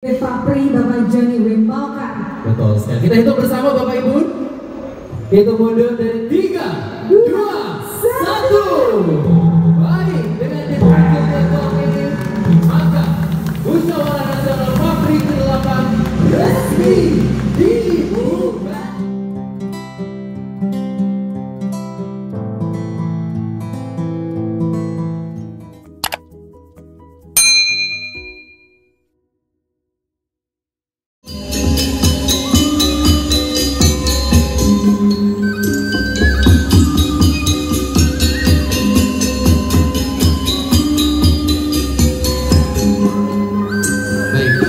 Papri Bapak Joni Wimbalka. Betul sekali. Kita hitung bersama Bapak Ibu. Hitung mundur dari 3, 2, 1. Baik, dengan dipanggil ketua ini, maka musyawarah nasional Papri ke-8 resmi dibuka.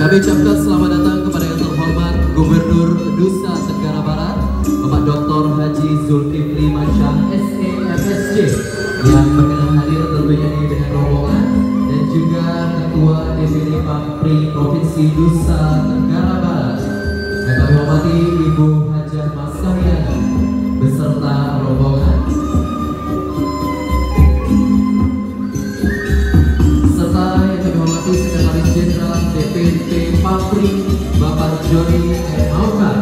Kami ucapkan selamat datang kepada yang terhormat Gubernur Nusa Tenggara Barat Bapak Dr. Haji Zulkifli Mansyah SEMSJ yang berkenan hadir tentunya ini dengan rombongan, dan juga Ketua DPD Papri Provinsi Nusa Tenggara Barat yang kami hormati Ibu Hajah Mas Karyana beserta rombongan, serta yang kami hormati Sekretaris Jenderal DPP Papri Bapak Joni Wimbalka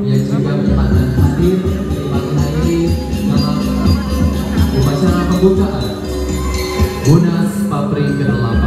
yang juga berkenan hadir di pagi hari ini dalam upacara pembukaan Munas Papri ke-8.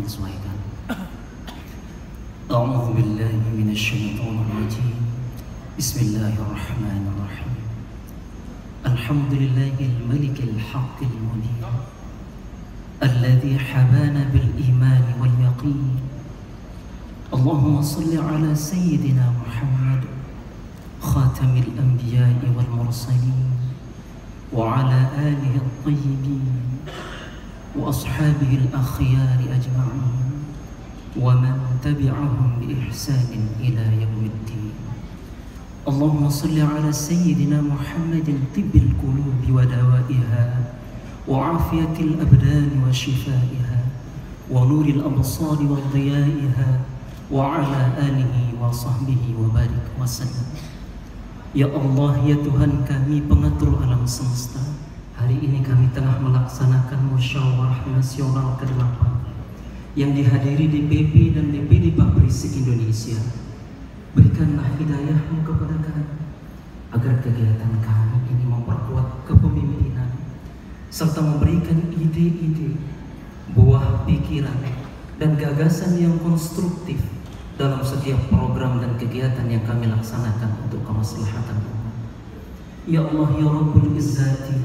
menyesuaikan. A'udzu billahi minasyaitonir rajim. Bismillahirrahmanirrahim. Alhamdulillahil malikil haqqil mubin. Alladzi habana bil iman wal yaqin. Allahumma shalli ala sayyidina Muhammad khatamil anbiya'i wal mursalin wa ala alihi at-tayyibin wa ashabihi al-akhyari ajma'in wa man tabi'ahum bi ihsanin ila yaumiddin. Allahumma salli ala sayyidina Muhammadin tibbil qulubi wa dawaiha wa afiyatil abdani wa shifaiha wa nuril absari wa dhiyaiha wa ala alihi wa sahbihi wa barik wa sallam. Ya Allah, ya Tuhan kami pengatur alam semesta, hari ini kami tengah melaksanakan musyawarah nasional ke-8 yang dihadiri DPP dan DPD Papri se-Indonesia. Berikanlah hidayah-Mu kepada kami agar kegiatan kami ini memperkuat kepemimpinan serta memberikan ide-ide, buah pikiran dan gagasan yang konstruktif dalam setiap program dan kegiatan yang kami laksanakan untuk kemaslahatan umat. Ya Allah, ya Rabbul Izzati,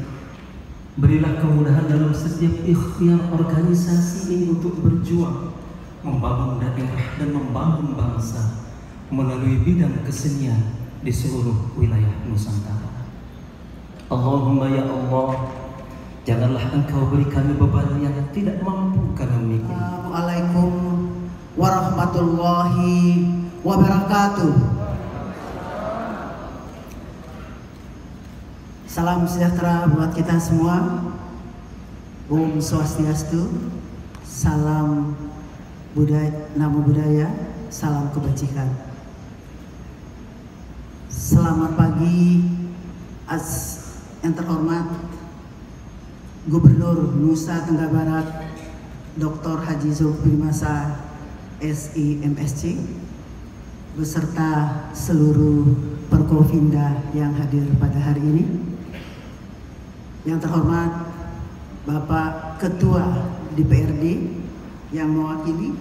berilah kemudahan dalam setiap ikhtiar organisasi ini untuk berjuang membangun daerah dan membangun bangsa melalui bidang kesenian di seluruh wilayah Nusantara. Allahumma ya Allah, janganlah Engkau beri kami beban yang tidak mampu kami memikul. Assalamualaikum warahmatullahi wabarakatuh. Salam sejahtera buat kita semua. Om Swastiastu. Salam budaya, namo buddhaya, salam kebajikan. Selamat pagi yang terhormat Gubernur Nusa Tenggara Barat Dr. Haji Zulkifli Masa SIMSC beserta seluruh Perkovinda yang hadir pada hari ini. Yang terhormat Bapak Ketua DPRD yang mewakili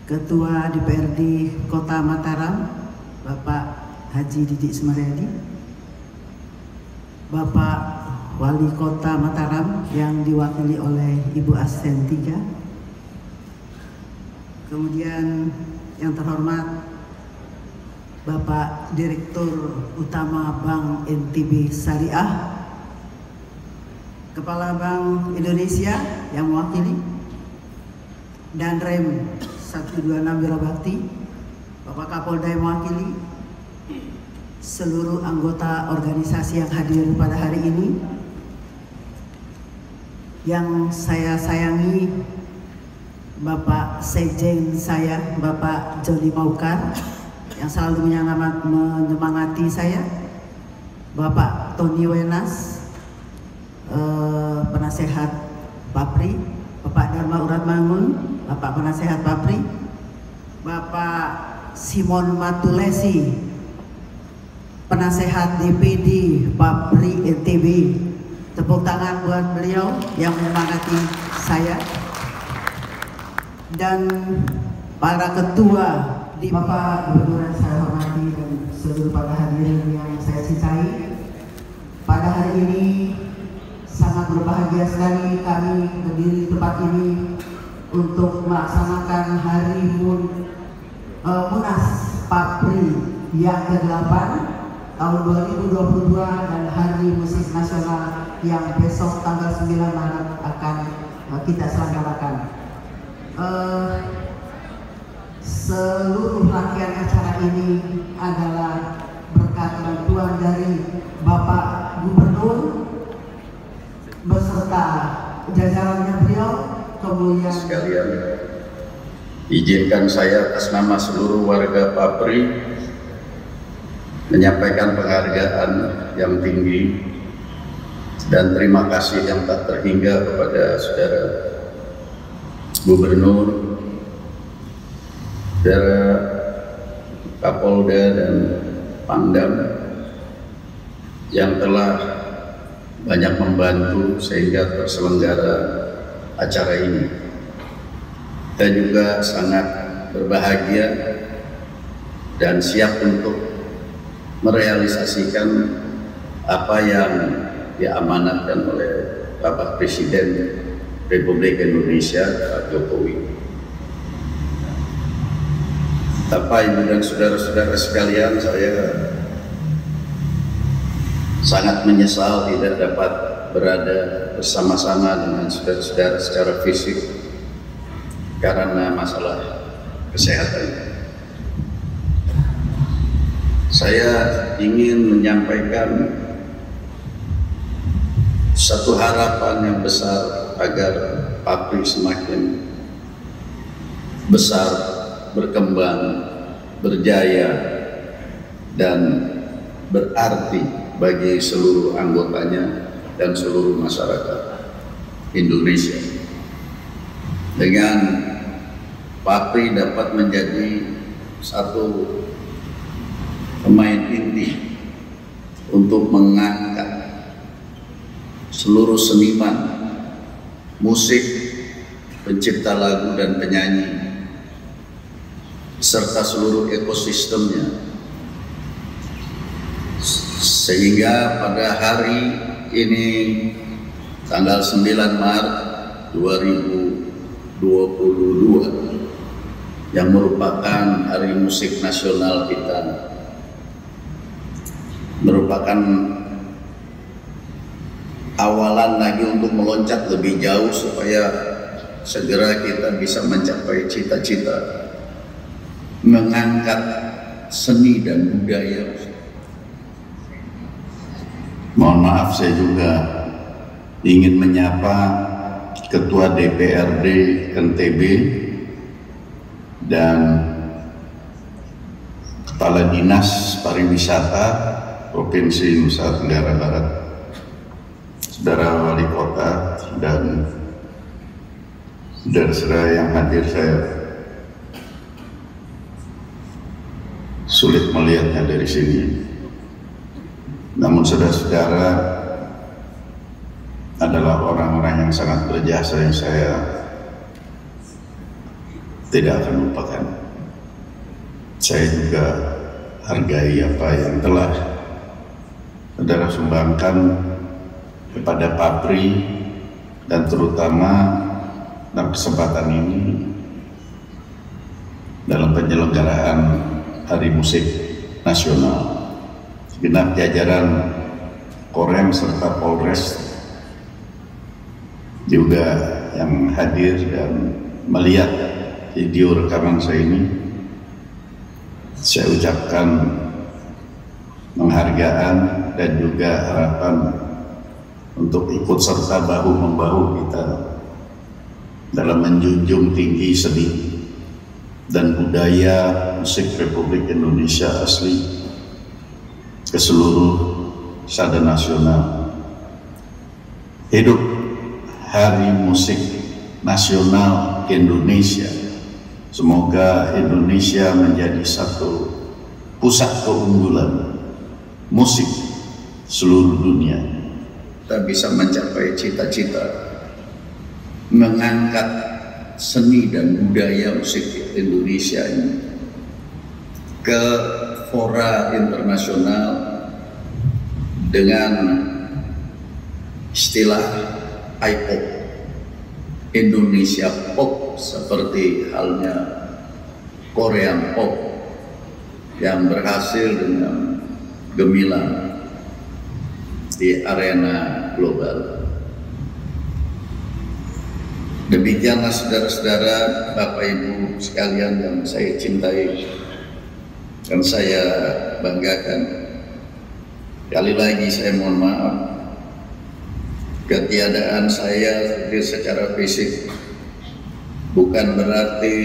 Ketua DPRD Kota Mataram Bapak Haji Didik Sumaryadi, Bapak Wali Kota Mataram yang diwakili oleh Ibu Asisten 3. Kemudian yang terhormat Bapak Direktur Utama Bank NTB Syariah, Kepala Bank Indonesia yang mewakili, dan Rem 126 Wirabakti, Bapak Kapolda yang mewakili, seluruh anggota organisasi yang hadir pada hari ini, yang saya sayangi Bapak Sekjen saya, Bapak Joni Maukar, yang selalu menyemangati saya, Bapak Tony Wenas, penasehat Papri, Bapak Dharma Uratmangun, Bapak penasehat Papri, Bapak Simon Matulesi, penasehat DPD Papri NTB. Tepuk tangan buat beliau yang menyemangati saya. Dan para ketua di Bapak Gubernur yang saya hormati dan seluruh para hadirin yang saya cintai. Pada hari ini sangat berbahagia sekali kami berdiri di tempat ini untuk melaksanakan hari Munas Papri yang ke-8 tahun 2022 dan Hari Musik Nasional yang besok tanggal 9 Maret akan kita selenggarakan. Seluruh rangkaian acara ini adalah berkat bantuan dari Bapak Gubernur beserta jajarannya beliau. Kemudian sekalian, izinkan saya atas nama seluruh warga Papri menyampaikan penghargaan yang tinggi dan terima kasih yang tak terhingga kepada saudara Gubernur, saudara Kapolda dan Pangdam yang telah banyak membantu sehingga terselenggara acara ini. Kita juga sangat berbahagia dan siap untuk merealisasikan apa yang diamanatkan oleh Bapak Presiden Republik Indonesia, Pak Jokowi. Bapak, Ibu, dan saudara-saudara sekalian, saya sangat menyesal tidak dapat berada bersama-sama dengan saudara-saudara secara fisik karena masalah kesehatan. Saya ingin menyampaikan satu harapan yang besar agar pabrik semakin besar, berkembang, berjaya, dan berarti bagi seluruh anggotanya dan seluruh masyarakat Indonesia. Dengan pabrik dapat menjadi satu pemain inti untuk mengangkat seluruh seniman, musik, pencipta lagu dan penyanyi, serta seluruh ekosistemnya, sehingga pada hari ini tanggal 9 Maret 2022 yang merupakan Hari Musik Nasional kita, merupakan awalan lagi untuk meloncat lebih jauh supaya segera kita bisa mencapai cita-cita mengangkat seni dan budaya. Mohon maaf, saya juga ingin menyapa Ketua DPRD NTB dan Kepala Dinas Pariwisata Provinsi Nusa Tenggara Barat, Saudara Wali Kota, dan saudara-saudara yang hadir. Saya sulit melihatnya dari sini, namun saudara-saudara adalah orang-orang yang sangat berjasa yang saya tidak akan lupakan. Saya juga hargai apa yang telah saudara sumbangkan kepada pabrik, dan terutama dalam kesempatan ini dalam penyelenggaraan Hari Musik Nasional. Genap jajaran Korem serta Polres juga yang hadir dan melihat video rekaman saya ini, saya ucapkan penghargaan dan juga harapan untuk ikut serta bahu-membahu kita dalam menjunjung tinggi seni dan budaya musik Republik Indonesia asli ke seluruh sada nasional. Hidup Hari Musik Nasional Indonesia. Semoga Indonesia menjadi satu pusat keunggulan musik seluruh dunia. Kita bisa mencapai cita-cita mengangkat seni dan budaya musik Indonesia ini ke fora internasional dengan istilah iPop, Indonesia Pop, seperti halnya Korean Pop yang berhasil dengan gemilang di arena global. Demikianlah saudara-saudara, Bapak Ibu sekalian yang saya cintai dan saya banggakan. Sekali lagi saya mohon maaf, ketiadaan saya secara fisik bukan berarti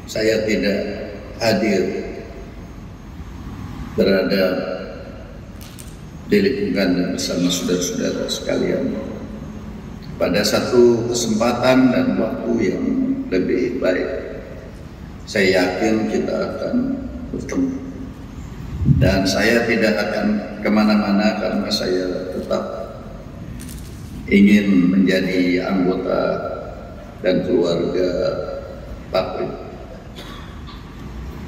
saya tidak hadir berada di lingkungan dan bersama saudara-saudara sekalian pada satu kesempatan dan waktu yang lebih baik. Saya yakin kita akan bertemu dan saya tidak akan kemana-mana karena saya tetap ingin menjadi anggota dan keluarga Papri.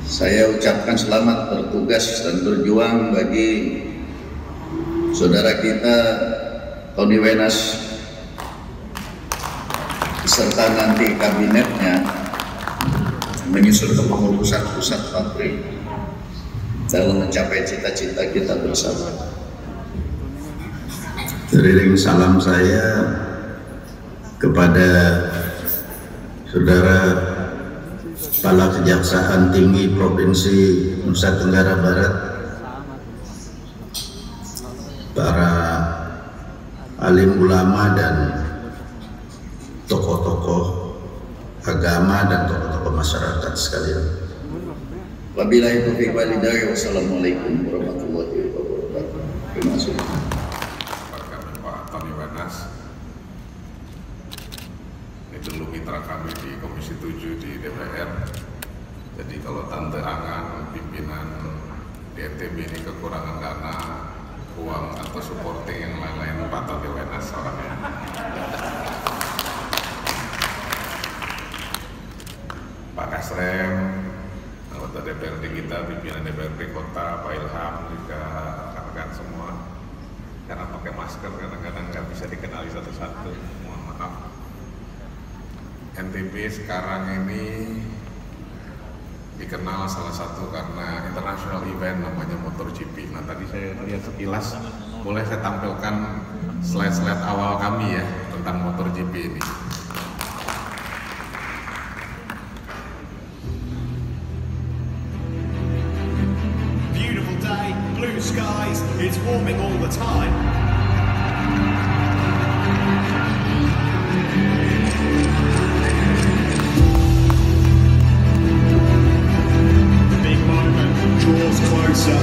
Saya ucapkan selamat bertugas dan berjuang bagi saudara kita Tony Wenas beserta nanti kabinetnya menyusun kepengurusan pusat Papri dalam mencapai cita-cita kita bersama. Teriring salam saya kepada Saudara Kepala Kejaksaan Tinggi Provinsi Nusa Tenggara Barat, para alim ulama dan tokoh-tokoh agama dan tokoh-tokoh masyarakat sekalian. Wabillahi taufiq wal hidayah. Wassalamualaikum warahmatullahi wabarakatuh. Terima kasih. Pak Tony Wenas, ini dulu mitra kami di Komisi 7 di DPR. Jadi kalau Tante Angan, pimpinan di NTB ini kekurangan dana, uang atau supporting yang lain-lain, Pak Tony Wenas orangnya. Pak Kasrem, anggota DPRD kita, pimpinan DPRD Kota, Pak Ilham, juga rekan-rekan semua. Karena pakai masker kadang-kadang nggak bisa dikenali satu-satu, mohon maaf. NTB sekarang ini dikenal salah satu karena international event namanya MotoGP. Nah tadi saya lihat sekilas, boleh saya tampilkan slide-slide awal kami ya tentang MotoGP ini. Beautiful day, blue skies, it's warming all the time. The big moment draws closer.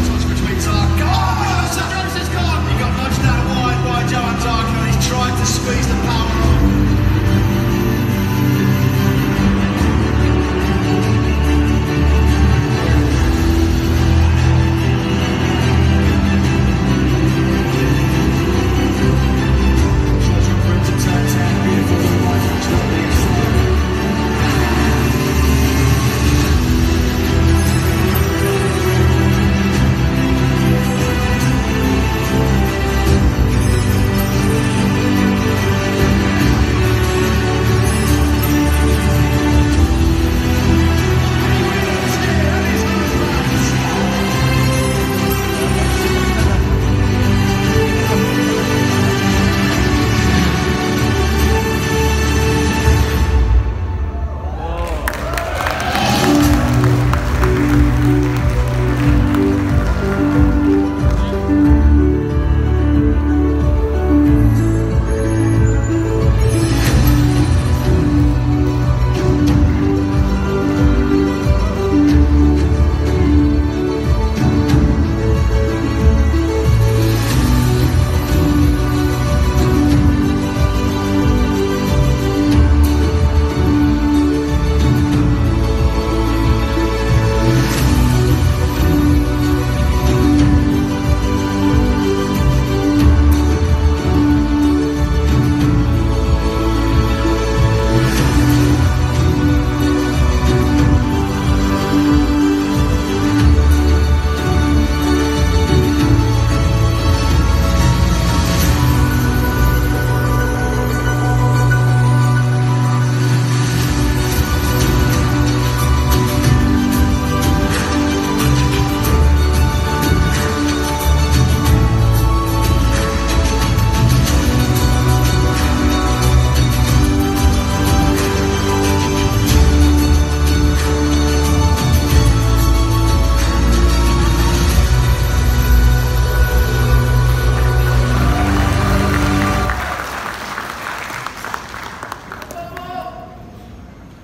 Touch between Zarco. Oh, Sandro's gone. He got nudged out wide by Johan Zarco. He's tried to squeeze the power on. Treasure room to turn 10. Beautiful right touch on the inside.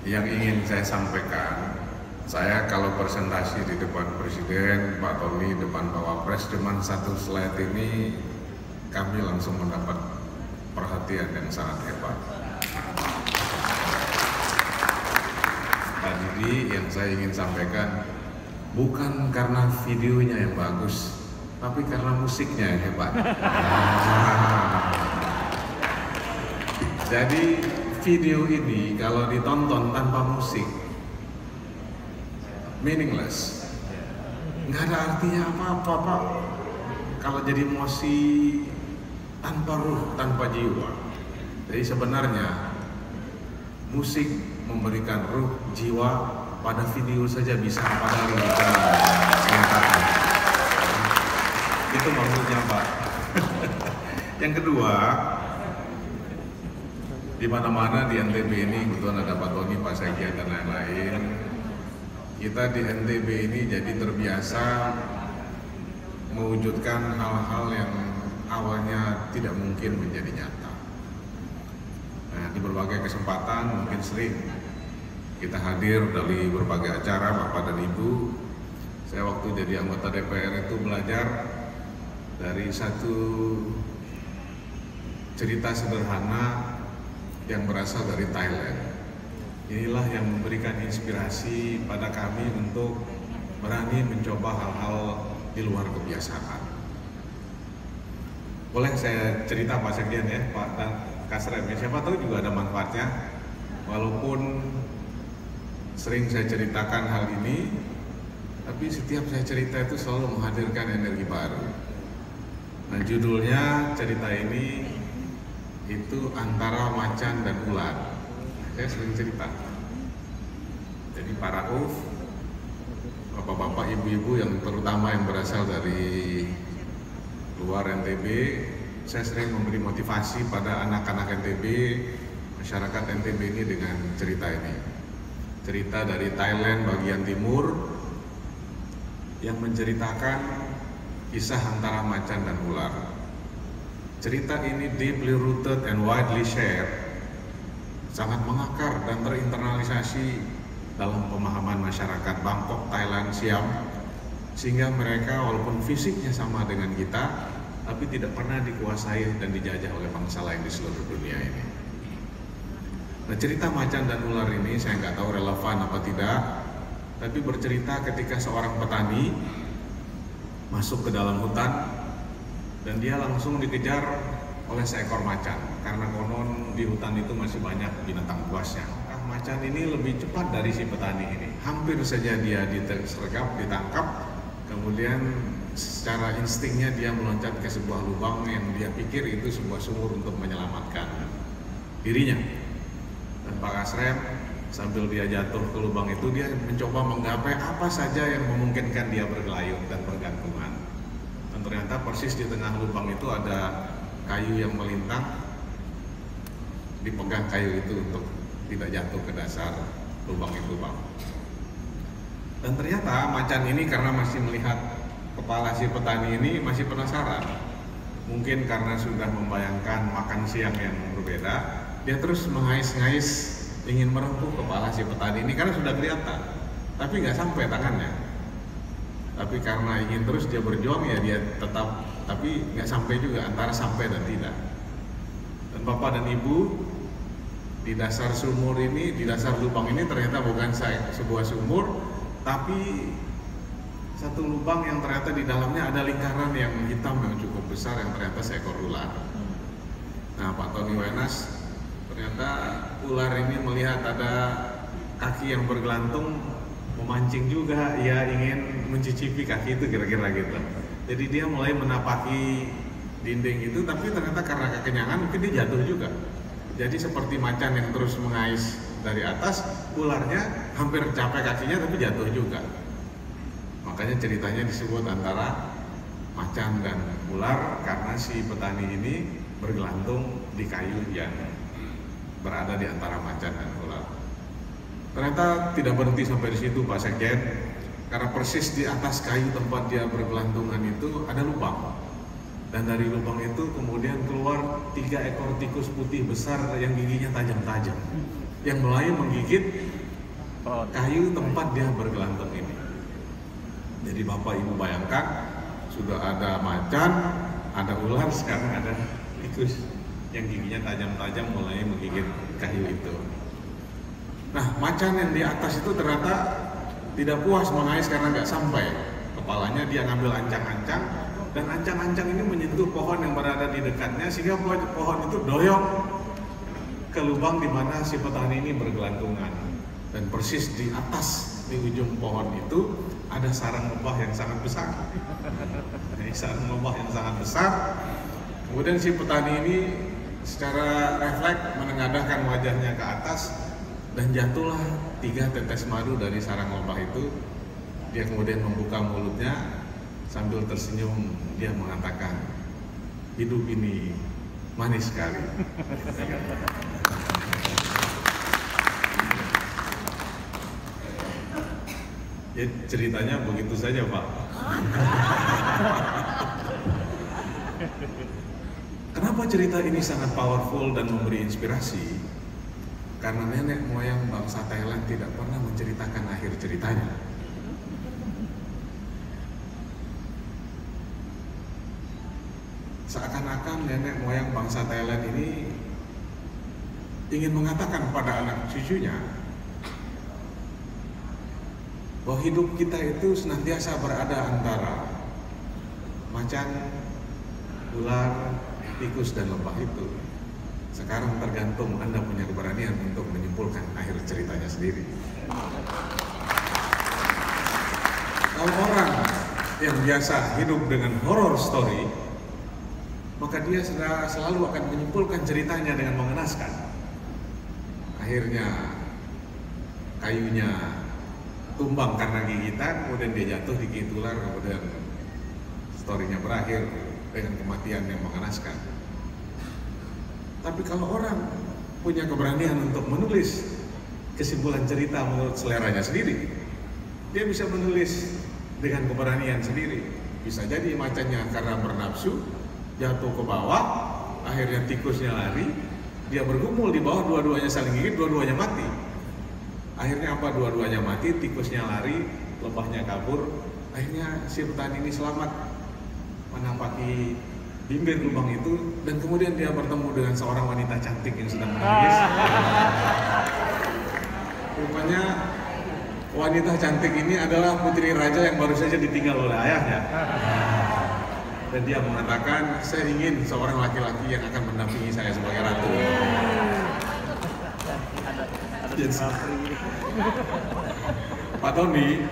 Yang ingin saya sampaikan, saya kalau presentasi di depan Presiden, Pak Tony, depan Pak Wapres, cuma satu slide ini kami langsung mendapat perhatian yang sangat hebat. Tadi yang saya ingin sampaikan, bukan karena videonya yang bagus, tapi karena musiknya yang hebat. Jadi video ini kalau ditonton tanpa musik meaningless, nggak ada artinya apa-apa Pak. Kalau jadi emosi tanpa ruh, tanpa jiwa. Jadi sebenarnya musik memberikan ruh, jiwa, pada video saja bisa, padahal ini sementara. Itu maksudnya Pak. Yang kedua, di mana-mana di NTB ini, kebetulan ada Pak Tony, Pak Sekjen dan lain-lain. Kita di NTB ini jadi terbiasa mewujudkan hal-hal yang awalnya tidak mungkin menjadi nyata. Nah, di berbagai kesempatan mungkin sering kita hadir dari berbagai acara Bapak dan Ibu. Saya waktu jadi anggota DPR itu belajar dari satu cerita sederhana yang berasal dari Thailand. Inilah yang memberikan inspirasi pada kami untuk berani mencoba hal-hal di luar kebiasaan. Boleh saya cerita Pak Sekjen ya, Pak dan Kasrem, siapa tahu juga ada manfaatnya. Walaupun sering saya ceritakan hal ini, tapi setiap saya cerita itu selalu menghadirkan energi baru. Nah, judulnya cerita ini itu antara macan dan ular. Saya sering cerita. Jadi para UF, bapak-bapak, ibu-ibu yang terutama yang berasal dari luar NTB, saya sering memberi motivasi pada anak-anak NTB, masyarakat NTB ini dengan cerita ini. Cerita dari Thailand bagian timur yang menceritakan kisah antara macan dan ular. Cerita ini deeply rooted and widely shared, sangat mengakar dan terinternalisasi dalam pemahaman masyarakat Bangkok, Thailand, Siam, sehingga mereka walaupun fisiknya sama dengan kita, tapi tidak pernah dikuasai dan dijajah oleh bangsa lain di seluruh dunia ini. Nah, cerita macan dan ular ini saya nggak tahu relevan apa tidak, tapi bercerita ketika seorang petani masuk ke dalam hutan dan dia langsung dikejar oleh seekor macan karena konon di hutan itu masih banyak binatang buasnya. Nah, macan ini lebih cepat dari si petani ini, hampir saja dia disergap, ditangkap, kemudian secara instingnya dia meloncat ke sebuah lubang yang dia pikir itu sebuah sumur untuk menyelamatkan dirinya. Dan Pak Kasrem sambil dia jatuh ke lubang itu, dia mencoba menggapai apa saja yang memungkinkan dia bergelayut dan bergantungan. Dan ternyata persis di tengah lubang itu ada kayu yang melintang, dipegang kayu itu untuk tidak jatuh ke dasar lubang itu Pak. Dan ternyata macan ini karena masih melihat kepala si petani ini masih penasaran. Mungkin karena sudah membayangkan makan siang yang berbeda, dia terus mengais-ngais ingin merengkuh kepala si petani ini karena sudah kelihatan, tapi nggak sampai tangannya. Tapi karena ingin terus dia berjuang ya dia tetap, tapi nggak sampai juga, antara sampai dan tidak. Dan Bapak dan Ibu, di dasar sumur ini, di dasar lubang ini ternyata bukan sebuah sumur, tapi satu lubang yang ternyata di dalamnya ada lingkaran yang hitam yang cukup besar yang ternyata seekor ular. Nah, Pak Tony Wenas, ternyata ular ini melihat ada kaki yang bergelantung, memancing juga, ia ingin mencicipi kaki itu kira-kira gitu. Jadi dia mulai menapaki dinding itu, tapi ternyata karena kekenyangan mungkin dia jatuh juga. Jadi seperti macan yang terus mengais dari atas, ularnya hampir capai kakinya tapi jatuh juga. Makanya ceritanya disebut antara macan dan ular karena si petani ini bergelantung di kayu yang berada di antara macan dan ular. Ternyata tidak berhenti sampai di situ Pak Sekjen, karena persis di atas kayu tempat dia bergelantungan itu ada lubang. Dan dari lubang itu kemudian keluar 3 ekor tikus putih besar yang giginya tajam-tajam, yang mulai menggigit kayu tempat dia bergelantung ini. Jadi Bapak Ibu bayangkan, sudah ada macan, ada ular, sekarang ada tikus yang giginya tajam-tajam mulai menggigit kayu itu. Nah, macan yang di atas itu ternyata tidak puas mengais karena nggak sampai kepalanya, dia ngambil ancang-ancang, dan ancang-ancang ini menyentuh pohon yang berada di dekatnya, sehingga pohon itu doyok ke lubang di mana si petani ini bergelantungan. Dan persis di atas, di ujung pohon itu ada sarang lebah yang sangat besar. Sarang lebah yang sangat besar. Kemudian si petani ini secara refleks menengadahkan wajahnya ke atas, dan jatuhlah 3 tetes madu dari sarang lebah itu. Dia kemudian membuka mulutnya sambil tersenyum, dia mengatakan, hidup ini manis sekali. Ya, ceritanya begitu saja, Pak. Kenapa cerita ini sangat powerful dan memberi inspirasi? Karena nenek moyang bangsa Thailand tidak pernah menceritakan akhir ceritanya. Seakan-akan nenek moyang bangsa Thailand ini ingin mengatakan pada anak cucunya bahwa hidup kita itu senantiasa berada antara macan, ular, tikus, dan lebah itu. Sekarang tergantung Anda punya keberanian untuk menyimpulkan akhir ceritanya sendiri. Kalau orang yang biasa hidup dengan horror story, maka dia selalu akan menyimpulkan ceritanya dengan mengenaskan. Akhirnya kayunya tumbang karena gigitan, kemudian dia jatuh digigit ular, kemudian storynya berakhir dengan kematian yang mengenaskan. Tapi kalau orang punya keberanian untuk menulis kesimpulan cerita menurut seleranya sendiri, dia bisa menulis dengan keberanian sendiri. Bisa jadi macannya karena bernafsu jatuh ke bawah, akhirnya tikusnya lari, dia bergumul di bawah, dua-duanya saling gigit, dua-duanya mati. Akhirnya apa? Dua-duanya mati, tikusnya lari, lebahnya kabur. Akhirnya si petani ini selamat menampaki bibir lubang itu, dan kemudian dia bertemu dengan seorang wanita cantik yang sedang menangis. Rupanya wanita cantik ini adalah putri raja yang baru saja ditinggal oleh ayahnya. Dan dia mengatakan, saya ingin seorang laki-laki yang akan mendampingi saya sebagai ratu. Pak Tony,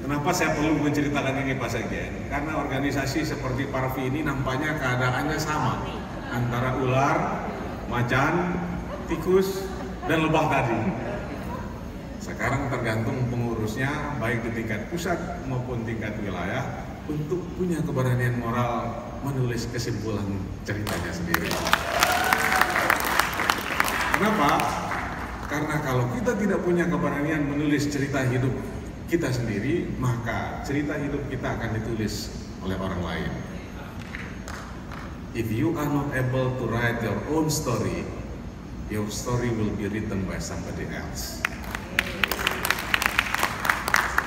kenapa saya perlu menceritakan ini, Pak Sekjen? Karena organisasi seperti Parvi ini nampaknya keadaannya sama antara ular, macan, tikus, dan lebah tadi. Sekarang tergantung pengurusnya, baik di tingkat pusat maupun tingkat wilayah, untuk punya keberanian moral menulis kesimpulan ceritanya sendiri. Kenapa? Karena kalau kita tidak punya keberanian menulis cerita hidup kita sendiri, maka cerita hidup kita akan ditulis oleh orang lain. If you are not able to write your own story, your story will be written by somebody else.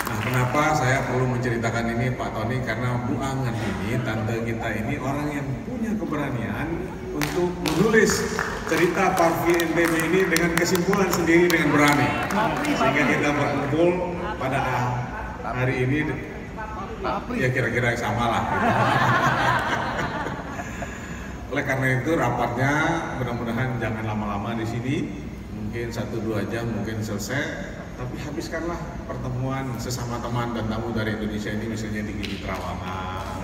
Nah, kenapa saya perlu menceritakan ini, Pak Tony? Karena Bu Angan ini, tante kita ini, orang yang punya keberanian untuk menulis cerita Parvi NTB ini dengan kesimpulan sendiri dengan berani. Sehingga kita berkumpul pada hari ini, ya kira-kira sama lah. Oleh karena itu rapatnya mudah-mudahan jangan lama-lama di sini, mungkin 1-2 jam mungkin selesai. Tapi habiskanlah pertemuan sesama teman dan tamu dari Indonesia ini, misalnya di Gili Trawangan,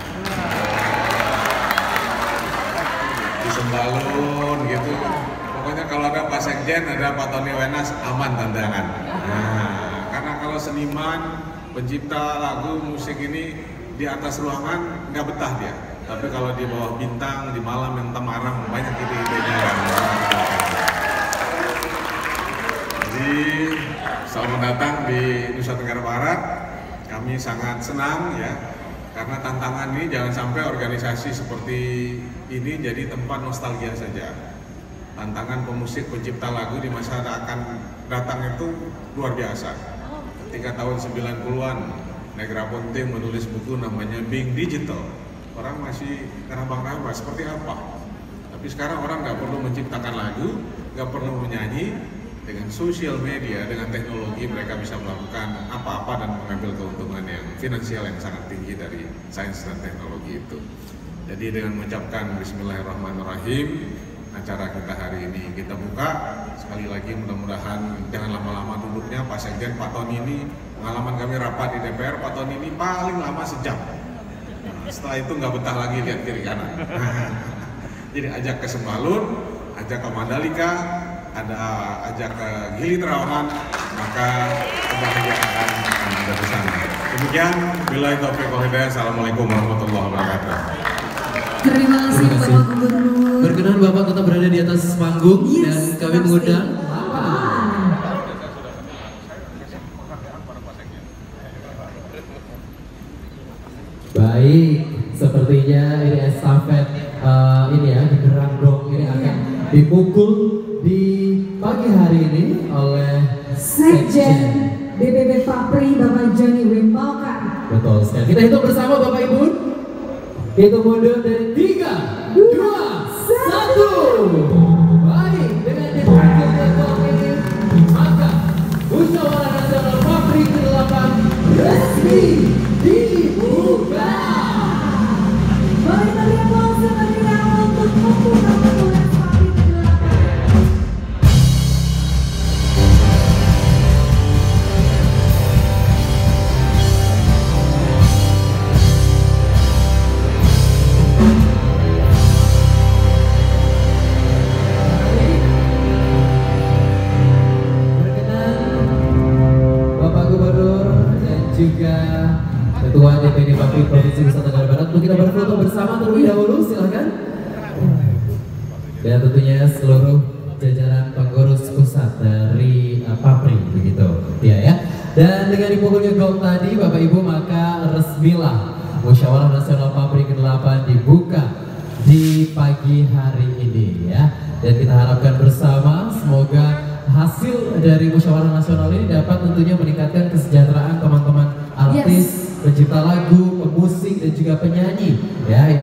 di Sembalun gitu. Pokoknya kalau ada Pak Sekjen, ada Pak Tony Wenas, aman tantangan. Nah, karena kalau seniman, pencipta lagu, musik ini di atas ruangan nggak betah dia. Tapi kalau di bawah bintang, di malam yang temaram, banyak ide-idenya yang jadi selamat datang di Nusa Tenggara Barat. Kami sangat senang ya, karena tantangan ini jangan sampai organisasi seperti ini jadi tempat nostalgia saja. Tantangan pemusik pencipta lagu di masa akan datang itu luar biasa. Ketika tahun 90-an Negra Ponte menulis buku namanya Being Digital, orang masih ngerabang-rabang seperti apa. Tapi sekarang orang nggak perlu menciptakan lagu, nggak perlu menyanyi, dengan sosial media, dengan teknologi mereka bisa melakukan apa-apa dan mengambil keuntungan yang finansial yang sangat tinggi dari sains dan teknologi itu. Jadi dengan mengucapkan Bismillahirrahmanirrahim, acara kita hari ini kita buka. Sekali lagi mudah-mudahan jangan lama-lama duduknya. Pak Sekjen, Pak Tony ini pengalaman kami rapat di DPR, Pak Tony ini paling lama sejam. Nah, setelah itu nggak betah lagi lihat kiri kanan. Jadi ajak ke Sembalun, ajak ke Mandalika, ajak ke Gili Trawangan, maka kebahagiaan akan ada di sana. Demikian, billahi taufiq wal hidayah. Assalamualaikum warahmatullahi wabarakatuh. Terima kasih Bapak Gubernur. Berkenan Bapak tetap berada di atas panggung dan kami mengundang. Baik, sepertinya ini estafet ini ya, gerak dong ini akan dipukul di pagi hari ini oleh Sekjen DPP Papri Bapak Joni Wimbalkan. Betul sekali. Kita hitung bersama Bapak Ibu. Hitung mundur dari 3, 2, 1. Baik, dengan dipanggilnya gong ini, maka Musyawarah Nasional Papri ke-8 resmi dibuka. Mari beri aplaus terlebih dahulu untuk pembuka Musyawarah Papri ke-8. Juga Ketua DPD Papri Provinsi Nusa Tenggara Barat. Untuk kita berfoto bersama terlebih dahulu, silakan. Dan tentunya seluruh jajaran pengurus pusat dari Papri begitu, ya. Dan dengan dipukulnya gong tadi, Bapak Ibu, maka resmilah Musyawarah Nasional Papri ke-8 dibuka di pagi hari ini, ya. Dan kita harapkan bersama semoga hasil dari Musyawarah Nasional ini dapat tentunya meningkatkan kesejahteraan teman-teman artis, pencipta lagu, pemusik dan juga penyanyi, ya.